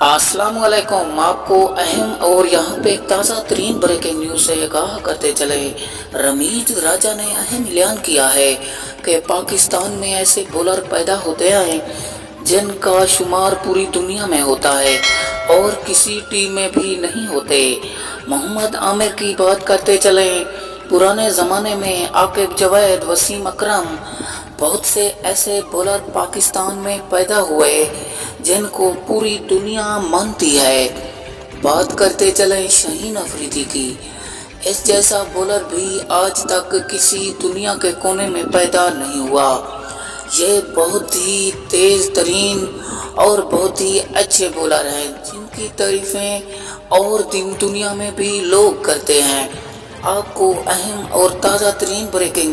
अस्सलाम वालेकुम। आपको अहम और यहाँ पे ताज़ा तरीन ब्रेकिंग न्यूज़ से आगाह करते चले। रमीज राजा ने अहम ऐलान किया है कि पाकिस्तान में ऐसे बॉलर पैदा होते हैं जिनका शुमार पूरी दुनिया में होता है और किसी टीम में भी नहीं होते। मोहम्मद आमिर की बात करते चले। पुराने ज़माने में आकिब जवेद, वसीम अकरम, बहुत से ऐसे बॉलर पाकिस्तान में पैदा हुए जिनको पूरी दुनिया मानती है। बात करते चलें शाहीन अफरीदी की। इस जैसा बॉलर भी आज तक किसी दुनिया के कोने में पैदा नहीं हुआ। ये बहुत ही तेज़ तरीन और बहुत ही अच्छे बॉलर हैं जिनकी तारीफ़ें और दुनिया में भी लोग करते हैं। आपको अहम और ताज़ा तरीन ब्रेकिंग